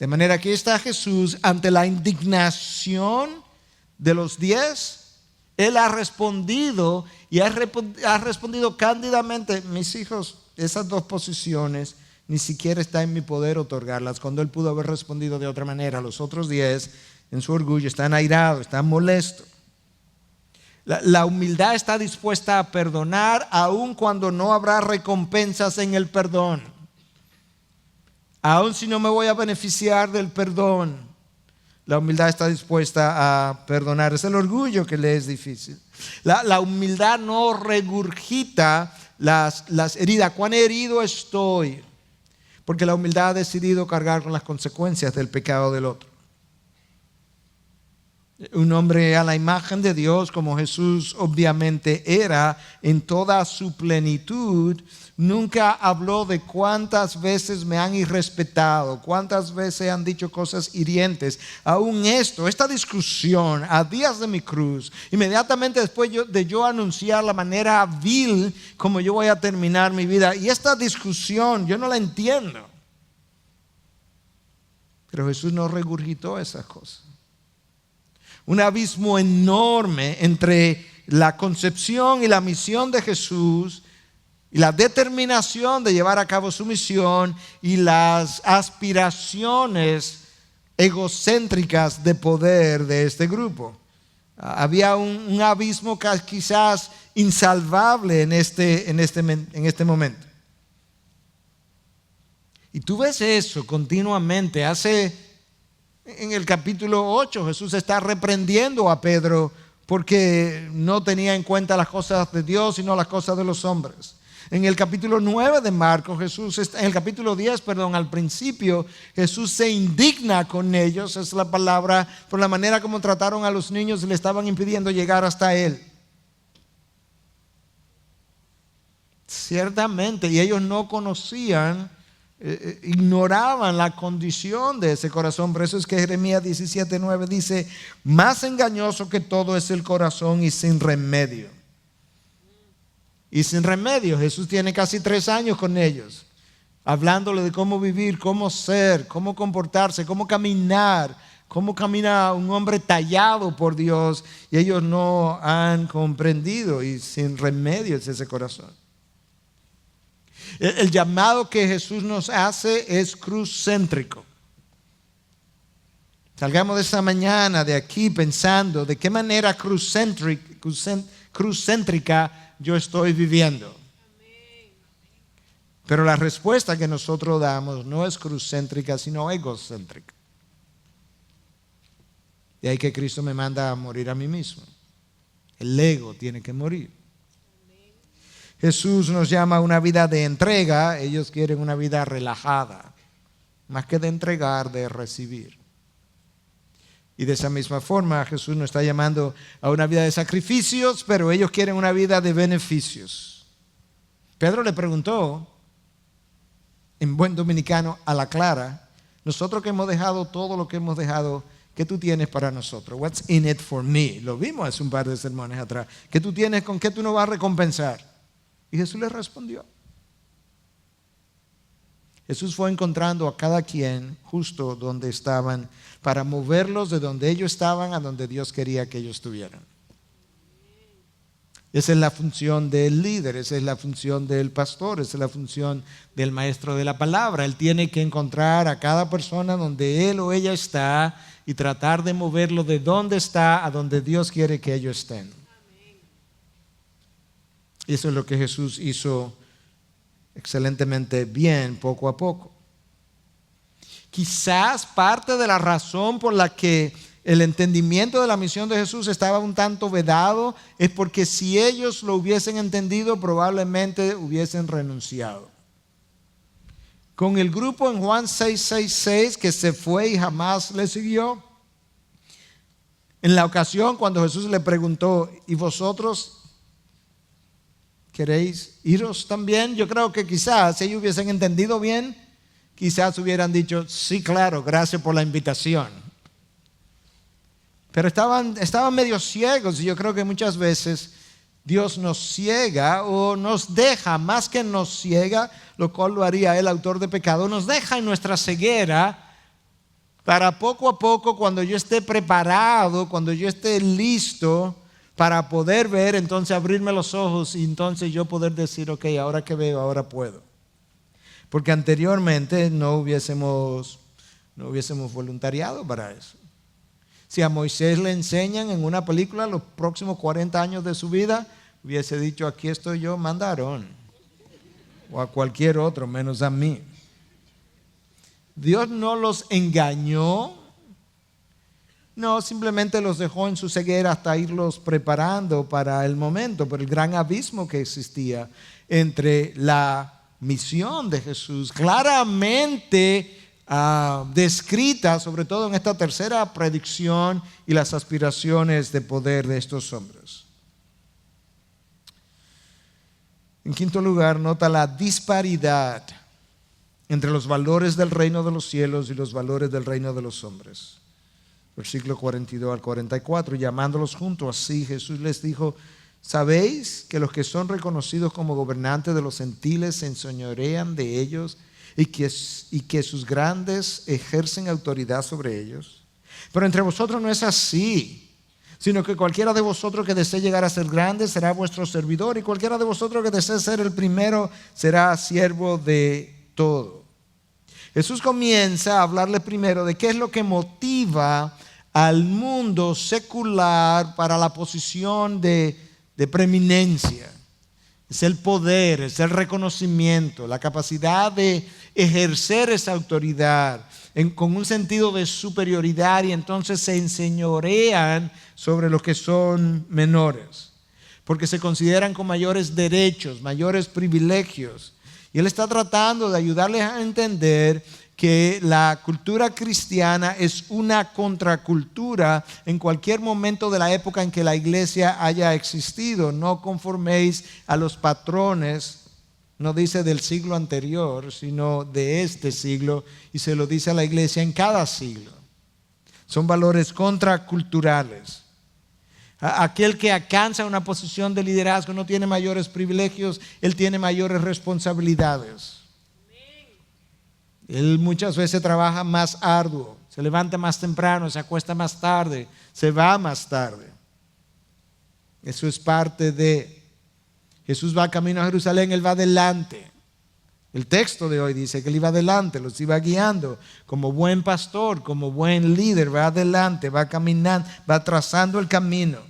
De manera que está Jesús ante la indignación de los 10. Él ha respondido y ha respondido cándidamente: mis hijos, esas dos posiciones ni siquiera está en mi poder otorgarlas, cuando él pudo haber respondido de otra manera. Los otros 10 en su orgullo están airados, están molestos. La humildad está dispuesta a perdonar aun cuando no habrá recompensas en el perdón. Aun si no me voy a beneficiar del perdón, la humildad está dispuesta a perdonar. Es el orgullo que le es difícil. La humildad no regurgita las heridas. ¿Cuán herido estoy? Porque la humildad ha decidido cargar con las consecuencias del pecado del otro. Un hombre a la imagen de Dios, como Jesús obviamente era en toda su plenitud, nunca habló de cuántas veces me han irrespetado, cuántas veces han dicho cosas hirientes. Aún esta discusión a días de mi cruz, inmediatamente después de yo anunciar la manera vil como yo voy a terminar mi vida, y esta discusión yo no la entiendo. Pero Jesús no regurgitó esas cosas. Un abismo enorme entre la concepción y la misión de Jesús y la determinación de llevar a cabo su misión y las aspiraciones egocéntricas de poder de este grupo. Había un abismo quizás insalvable en este momento. Y tú ves eso continuamente. Hace En el capítulo 8 Jesús está reprendiendo a Pedro porque no tenía en cuenta las cosas de Dios sino las cosas de los hombres. En el capítulo 9 de Marcos, en el capítulo 10, al principio, Jesús se indigna con ellos, es la palabra, por la manera como trataron a los niños y le estaban impidiendo llegar hasta Él. Ciertamente, y ellos no conocían, ignoraban la condición de ese corazón. Por eso es que Jeremías 17:9 dice: más engañoso que todo es el corazón y sin remedio. Y sin remedio, Jesús tiene casi 3 años con ellos, hablándole de cómo vivir, cómo ser, cómo comportarse, cómo caminar, cómo camina un hombre tallado por Dios, y ellos no han comprendido, y sin remedio es ese corazón. El llamado que Jesús nos hace es cruzcéntrico. Salgamos de esta mañana de aquí pensando de qué manera cruzcéntrica yo estoy viviendo. Pero la respuesta que nosotros damos no es cruzcéntrica, sino egocéntrica. Y ahí que Cristo me manda a morir a mí mismo. El ego tiene que morir. Jesús nos llama a una vida de entrega. Ellos quieren una vida relajada, más que de entregar, de recibir. Y de esa misma forma Jesús nos está llamando a una vida de sacrificios, pero ellos quieren una vida de beneficios. Pedro le preguntó, en buen dominicano, a la clara: nosotros que hemos dejado todo lo que hemos dejado, ¿qué tú tienes para nosotros? What's in it for me? Lo vimos hace un par de sermones atrás. ¿Qué tú tienes? ¿Con qué tú nos vas a recompensar? Y Jesús le respondió. Jesús fue encontrando a cada quien justo donde estaban, para moverlos de donde ellos estaban a donde Dios quería que ellos estuvieran. Esa es la función del líder, esa es la función del pastor, esa es la función del maestro de la palabra. Él tiene que encontrar a cada persona donde él o ella está y tratar de moverlo de donde está a donde Dios quiere que ellos estén. Y eso es lo que Jesús hizo excelentemente bien, poco a poco. Quizás parte de la razón por la que el entendimiento de la misión de Jesús estaba un tanto vedado es porque si ellos lo hubiesen entendido, probablemente hubiesen renunciado. Con el grupo en Juan 6:6 que se fue y jamás le siguió, en la ocasión cuando Jesús le preguntó: ¿y vosotros queréis iros también? Yo creo que quizás si ellos hubiesen entendido bien, quizás hubieran dicho: sí, claro, gracias por la invitación. Pero estaban medio ciegos, y yo creo que muchas veces Dios nos ciega o nos deja, más que nos ciega, lo cual lo haría el autor de pecado, nos deja en nuestra ceguera para poco a poco, cuando yo esté preparado, cuando yo esté listo para poder ver, entonces abrirme los ojos y entonces yo poder decir: ok, ahora que veo, ahora puedo. Porque anteriormente no hubiésemos voluntariado para eso. Si a Moisés le enseñan en una película los próximos 40 años de su vida, hubiese dicho: aquí estoy yo, manda a Aarón o a cualquier otro, menos a mí. Dios no los engañó, no, simplemente los dejó en su ceguera hasta irlos preparando para el momento, por el gran abismo que existía entre la misión de Jesús, claramente descrita, sobre todo en esta tercera predicción, y las aspiraciones de poder de estos hombres. En quinto lugar, nota la disparidad entre los valores del reino de los cielos y los valores del reino de los hombres. Versículo 42 al 44, llamándolos juntos así, Jesús les dijo: ¿sabéis que los que son reconocidos como gobernantes de los gentiles se enseñorean de ellos y que sus grandes ejercen autoridad sobre ellos? Pero entre vosotros no es así, sino que cualquiera de vosotros que desee llegar a ser grande será vuestro servidor, y cualquiera de vosotros que desee ser el primero será siervo de todo. Jesús comienza a hablarle primero de qué es lo que motiva al mundo secular para la posición de preeminencia. es el poder, es el reconocimiento, la capacidad de ejercer esa autoridad con un sentido de superioridad, y entonces se enseñorean sobre los que son menores, porque se consideran con mayores derechos, mayores privilegios. Y él está tratando de ayudarles a entender que la cultura cristiana es una contracultura en cualquier momento de la época en que la iglesia haya existido. No conforméis a los patrones, no dice del siglo anterior, sino de este siglo, y se lo dice a la iglesia en cada siglo. Son valores contraculturales. Aquel que alcanza una posición de liderazgo no tiene mayores privilegios, él tiene mayores responsabilidades. Él muchas veces trabaja más arduo, se levanta más temprano, se acuesta más tarde, se va más tarde. Eso es parte de... Jesús va camino a Jerusalén, él va adelante. El texto de hoy dice que él iba adelante, los iba guiando como buen pastor, como buen líder, va adelante, va caminando, va trazando el camino.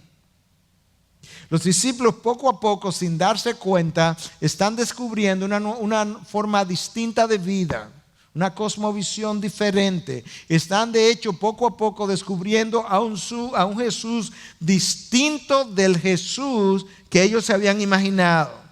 Los discípulos poco a poco, sin darse cuenta, están descubriendo una forma distinta de vida, una cosmovisión diferente. Están de hecho poco a poco descubriendo a un Jesús distinto del Jesús que ellos se habían imaginado.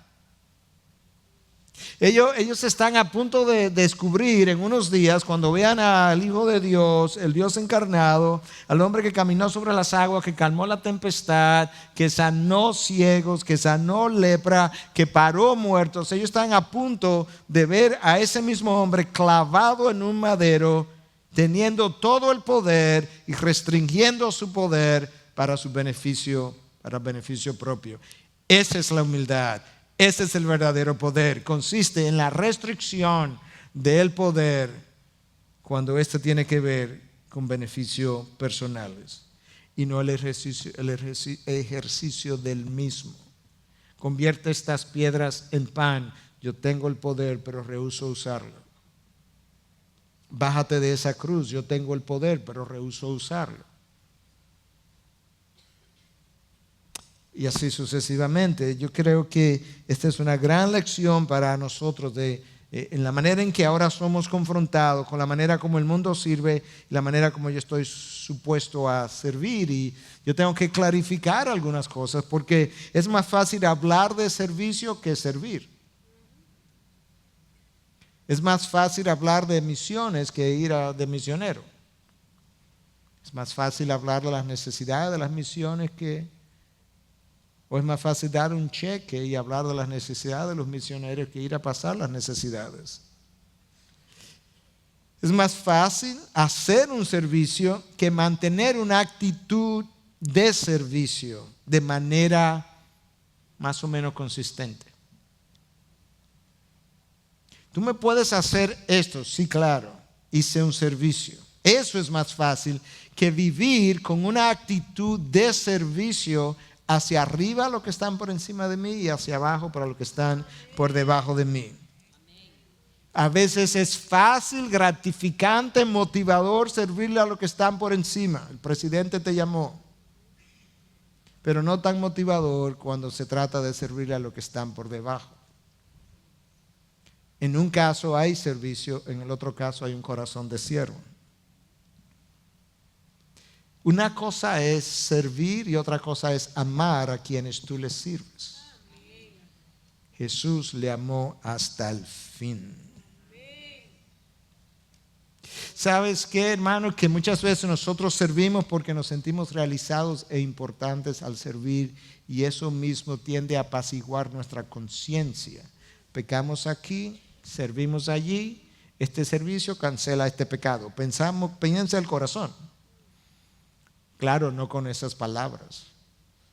Ellos están a punto de descubrir en unos días, cuando vean al Hijo de Dios, el Dios encarnado, al hombre que caminó sobre las aguas, que calmó la tempestad, que sanó ciegos, que sanó lepra, que paró muertos. Ellos están a punto de ver a ese mismo hombre clavado en un madero, teniendo todo el poder y restringiendo su poder para su beneficio, para beneficio propio. Esa es la humildad. Ese es el verdadero poder. Consiste en la restricción del poder cuando éste tiene que ver con beneficios personales y no el ejercicio del mismo. Convierte estas piedras en pan. Yo tengo el poder, pero rehúso usarlo. Bájate de esa cruz. Yo tengo el poder, pero rehúso usarlo. Y así sucesivamente. Yo creo que esta es una gran lección para nosotros en la manera en que ahora somos confrontados, con la manera como el mundo sirve, la manera como yo estoy supuesto a servir. Y yo tengo que clarificar algunas cosas, porque es más fácil hablar de servicio que servir. Es más fácil hablar de misiones que ir de misionero. Es más fácil hablar de las necesidades de las misiones o es más fácil dar un cheque y hablar de las necesidades de los misioneros que ir a pasar las necesidades. Es más fácil hacer un servicio que mantener una actitud de servicio de manera más o menos consistente. Tú me puedes hacer esto, sí, claro, hice un servicio. Eso es más fácil que vivir con una actitud de servicio hacia arriba los que están por encima de mí y hacia abajo para los que están por debajo de mí. A veces es fácil, gratificante, motivador servirle a los que están por encima. El presidente te llamó. Pero no tan motivador cuando se trata de servirle a los que están por debajo. En un caso hay servicio, en el otro caso hay un corazón de siervo. Una cosa es servir y otra cosa es amar a quienes tú les sirves. Jesús le amó hasta el fin. ¿Sabes qué, hermano? Que muchas veces nosotros servimos porque nos sentimos realizados e importantes al servir, y eso mismo tiende a apaciguar nuestra conciencia. Pecamos aquí, servimos allí, este servicio cancela este pecado. Piensa el corazón. Claro, no con esas palabras,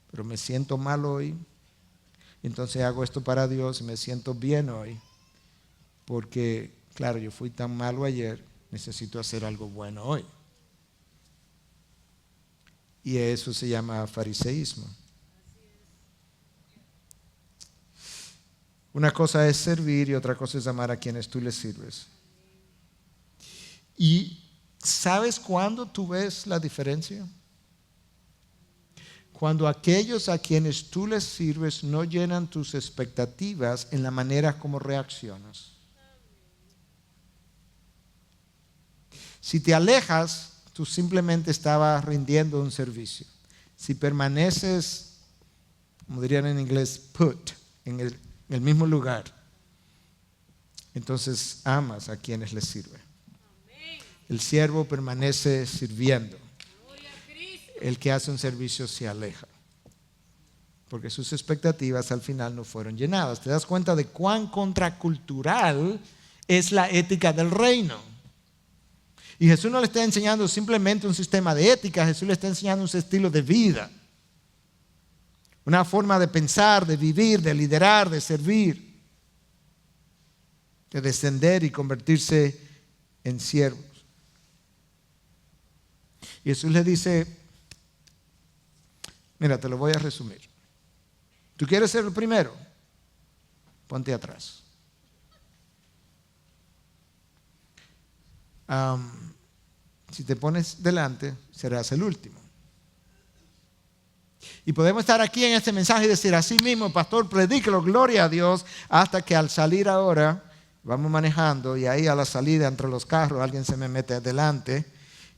pero me siento mal hoy, entonces hago esto para Dios y me siento bien hoy, porque, claro, yo fui tan malo ayer, necesito hacer algo bueno hoy. Y eso se llama fariseísmo. Una cosa es servir y otra cosa es amar a quienes tú les sirves. ¿Y sabes cuándo tú ves la diferencia? cuando aquellos a quienes tú les sirves no llenan tus expectativas en la manera como reaccionas. Si te alejas, tú simplemente estabas rindiendo un servicio. Si permaneces, como dirían en inglés, put, en el mismo lugar, entonces amas a quienes les sirve. El siervo permanece sirviendo. El que hace un servicio se aleja, porque sus expectativas al final no fueron llenadas. ¿Te das cuenta de cuán contracultural es la ética del reino? Y Jesús no le está enseñando simplemente un sistema de ética, Jesús le está enseñando un estilo de vida. Una forma de pensar, de vivir, de liderar, de servir, de descender y convertirse en siervos. Y Jesús le dice, mira, te lo voy a resumir. ¿Tú quieres ser el primero? Ponte atrás. Si te pones delante, serás el último. Y podemos estar aquí en este mensaje y decir, así mismo, pastor, predíquelo, gloria a Dios, hasta que al salir ahora, vamos manejando y ahí a la salida entre los carros alguien se me mete adelante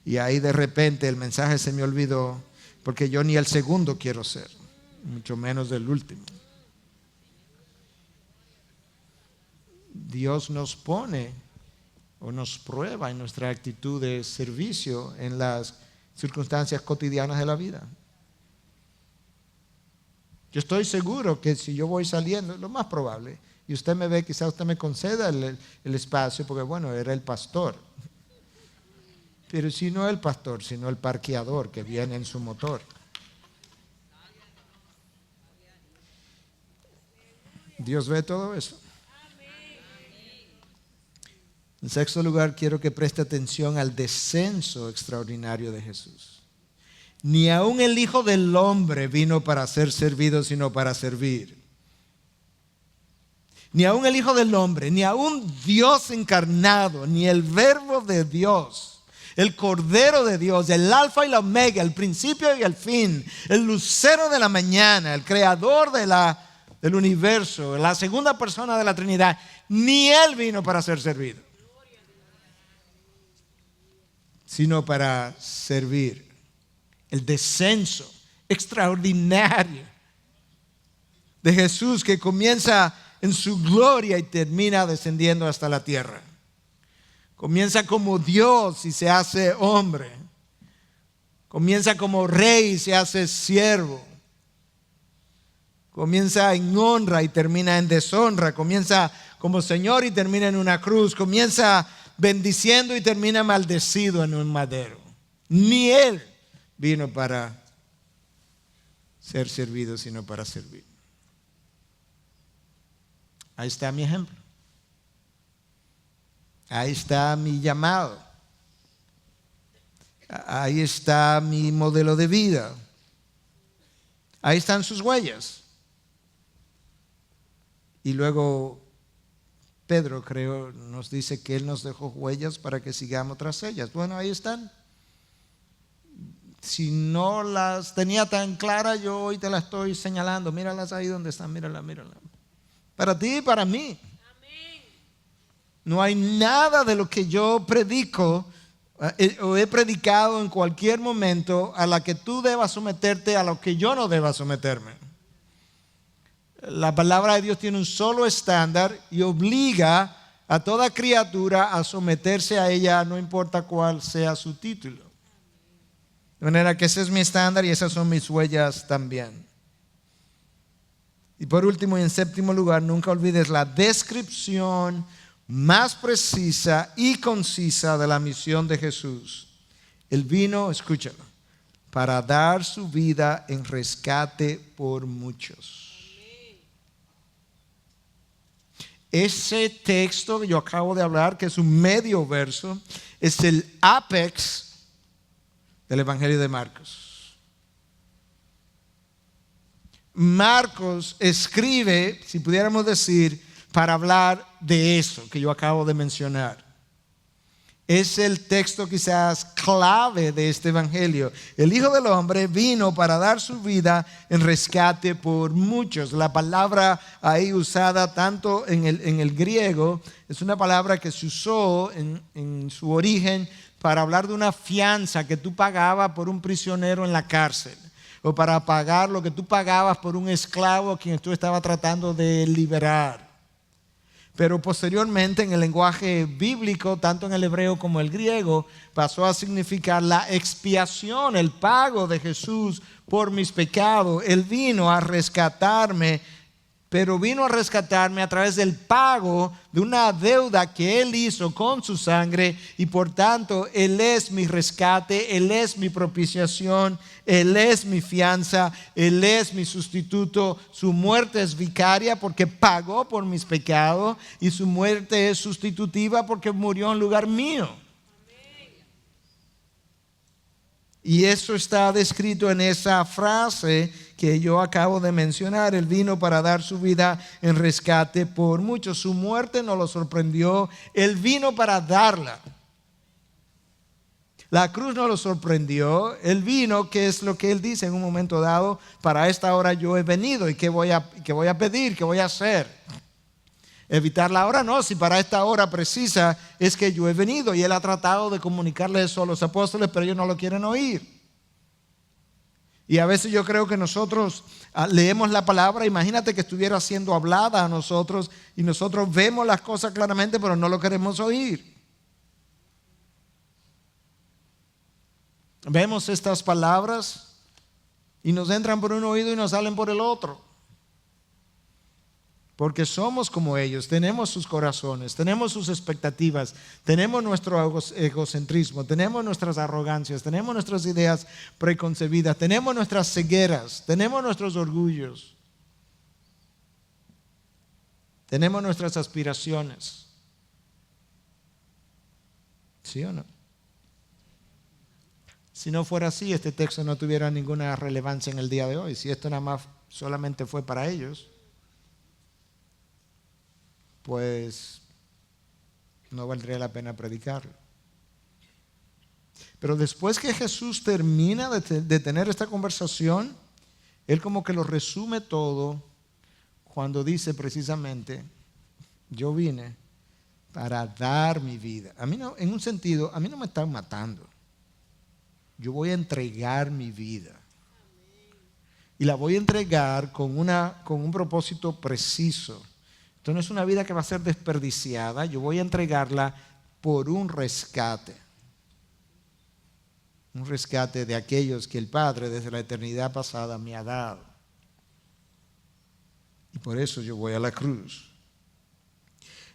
y ahí de repente el mensaje se me olvidó, porque yo ni el segundo quiero ser, mucho menos el último. Dios nos pone o nos prueba en nuestra actitud de servicio en las circunstancias cotidianas de la vida. Yo estoy seguro que si yo voy saliendo, lo más probable, y usted me ve, quizás usted me conceda el espacio, porque bueno, era el pastor. Pero si no el pastor, sino el parqueador que viene en su motor. Dios ve todo eso. En sexto lugar, quiero que preste atención al descenso extraordinario de Jesús. Ni aun el Hijo del Hombre vino para ser servido, sino para servir. Ni aun el Hijo del Hombre, ni aun Dios encarnado, ni el Verbo de Dios, el Cordero de Dios, el Alfa y la Omega, el principio y el fin, el lucero de la mañana, el creador del universo, la segunda persona de la Trinidad, ni Él vino para ser servido, sino para servir. El descenso extraordinario de Jesús, que comienza en su gloria y termina descendiendo hasta la tierra. Comienza como Dios y se hace hombre. Comienza como rey y se hace siervo. Comienza en honra y termina en deshonra. Comienza como Señor y termina en una cruz. Comienza bendiciendo y termina maldecido en un madero. Ni Él vino para ser servido, sino para servir. Ahí está mi ejemplo. Ahí está mi llamado. Ahí está mi modelo de vida. Ahí están sus huellas. Y luego Pedro, creo, nos dice que Él nos dejó huellas para que sigamos tras ellas. Bueno, ahí están. Si no las tenía tan claras, yo hoy te las estoy señalando. Míralas ahí donde están, míralas. Para ti y para mí. No hay nada de lo que yo predico o he predicado en cualquier momento a la que tú debas someterte, a lo que yo no deba someterme. La palabra de Dios tiene un solo estándar y obliga a toda criatura a someterse a ella, no importa cuál sea su título. De manera que ese es mi estándar y esas son mis huellas también. Y por último y en séptimo lugar, nunca olvides la descripción más precisa y concisa de la misión de Jesús. Él vino, escúchalo, para dar su vida en rescate por muchos. Ese texto que yo acabo de hablar, que es un medio verso, es el ápex del Evangelio de Marcos. Marcos escribe, si pudiéramos decir, para hablar de eso que yo acabo de mencionar. es el texto quizás clave de este evangelio. El Hijo del Hombre vino para dar su vida en rescate por muchos. La palabra ahí usada tanto en el griego es una palabra que se usó en su origen para hablar de una fianza que tú pagabas por un prisionero en la cárcel, o para pagar lo que tú pagabas por un esclavo a quien tú estabas tratando de liberar. Pero posteriormente en el lenguaje bíblico, tanto en el hebreo como el griego, pasó a significar la expiación, el pago de Jesús por mis pecados. Él vino a rescatarme, pero vino a rescatarme a través del pago de una deuda que Él hizo con su sangre, y por tanto Él es mi rescate, Él es mi propiciación, Él es mi fianza, Él es mi sustituto. Su muerte es vicaria porque pagó por mis pecados, y su muerte es sustitutiva porque murió en lugar mío. Y eso está descrito en esa frase que yo acabo de mencionar. Él vino para dar su vida en rescate por muchos. Su muerte no lo sorprendió, Él vino para darla. La cruz no lo sorprendió, Él vino, que es lo que Él dice en un momento dado: para esta hora yo he venido. ¿Y qué voy a pedir? ¿Qué voy a hacer? Evitar la hora, no, si para esta hora precisa es que yo he venido. Y Él ha tratado de comunicarle eso a los apóstoles, pero ellos no lo quieren oír. Y a veces yo creo que nosotros leemos la palabra, imagínate que estuviera siendo hablada a nosotros, y nosotros vemos las cosas claramente, pero no lo queremos oír. Vemos estas palabras y nos entran por un oído y nos salen por el otro. Porque somos como ellos, tenemos sus corazones, tenemos sus expectativas, tenemos nuestro egocentrismo, tenemos nuestras arrogancias, tenemos nuestras ideas preconcebidas, tenemos nuestras cegueras, tenemos nuestros orgullos, tenemos nuestras aspiraciones. ¿Sí o no? Si no fuera así, este texto no tuviera ninguna relevancia en el día de hoy. Si esto nada más solamente fue para ellos, pues no valdría la pena predicarlo. Pero después que Jesús termina de tener esta conversación, Él como que lo resume todo cuando dice precisamente: yo vine para dar mi vida. A mí no, en un sentido, a mí no me están matando. Yo voy a entregar mi vida. Y la voy a entregar con un propósito preciso. Esto no es una vida que va a ser desperdiciada. Yo voy a entregarla por un rescate. Un rescate de aquellos que el Padre desde la eternidad pasada me ha dado. Y por eso yo voy a la cruz.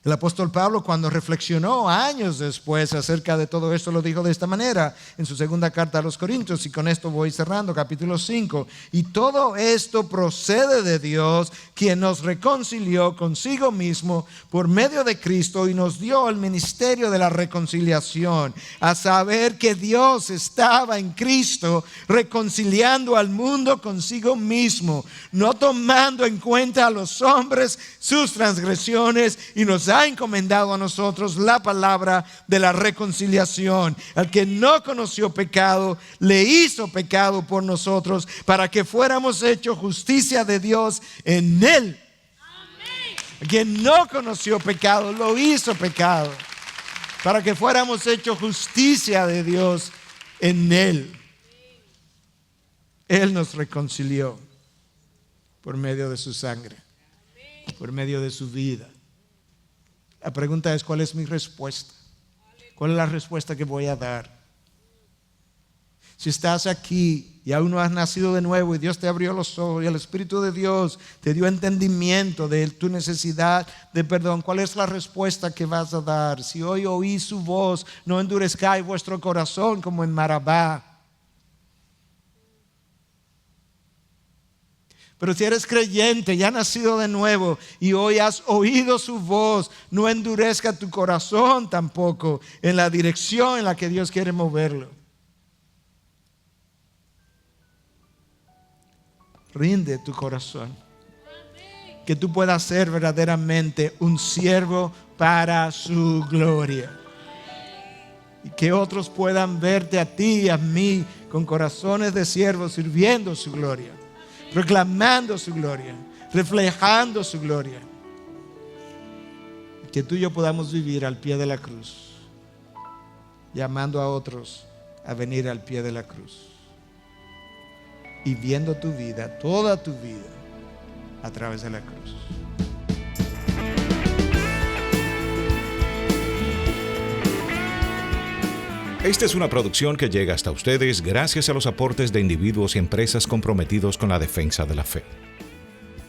El apóstol Pablo, cuando reflexionó años después acerca de todo esto, lo dijo de esta manera en su segunda carta a los Corintios, y con esto voy cerrando, capítulo 5. Y todo esto procede de Dios, quien nos reconcilió consigo mismo por medio de Cristo y nos dio el ministerio de la reconciliación, a saber que Dios estaba en Cristo reconciliando al mundo consigo mismo, no tomando en cuenta a los hombres sus transgresiones, y nos ha encomendado a nosotros la palabra de la reconciliación. Al que no conoció pecado, le hizo pecado por nosotros, para que fuéramos hechos justicia de Dios en Él. Al que no conoció pecado, lo hizo pecado, para que fuéramos hechos justicia de Dios en Él. Él nos reconcilió por medio de su sangre, por medio de su vida. La pregunta es: ¿cuál es mi respuesta? ¿Cuál es la respuesta que voy a dar? Si estás aquí y aún no has nacido de nuevo y Dios te abrió los ojos y el Espíritu de Dios te dio entendimiento de tu necesidad de perdón, ¿cuál es la respuesta que vas a dar? Si hoy oí su voz, no endurezcáis vuestro corazón como en Marabá. Pero si eres creyente, ya nacido de nuevo, y hoy has oído su voz, no endurezca tu corazón tampoco en la dirección en la que Dios quiere moverlo. Rinde tu corazón. Que tú puedas ser verdaderamente un siervo para su gloria. y que otros puedan verte a ti y a mí con corazones de siervos sirviendo su gloria, proclamando su gloria, reflejando su gloria. Que tú y yo podamos vivir al pie de la cruz, llamando a otros a venir al pie de la cruz y viendo tu vida, toda tu vida, a través de la cruz. Esta es una producción que llega hasta ustedes gracias a los aportes de individuos y empresas comprometidos con la defensa de la fe.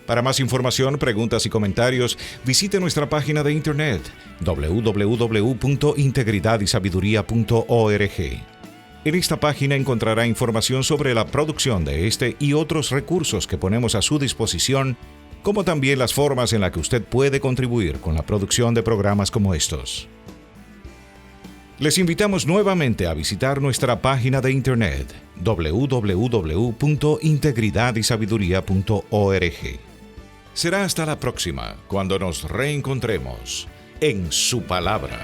Para más información, preguntas y comentarios, visite nuestra página de internet www.integridadysabiduría.org. En esta página encontrará información sobre la producción de este y otros recursos que ponemos a su disposición, como también las formas en las que usted puede contribuir con la producción de programas como estos. Les invitamos nuevamente a visitar nuestra página de internet www.integridadysabiduría.org. Será hasta la próxima, cuando nos reencontremos en su palabra.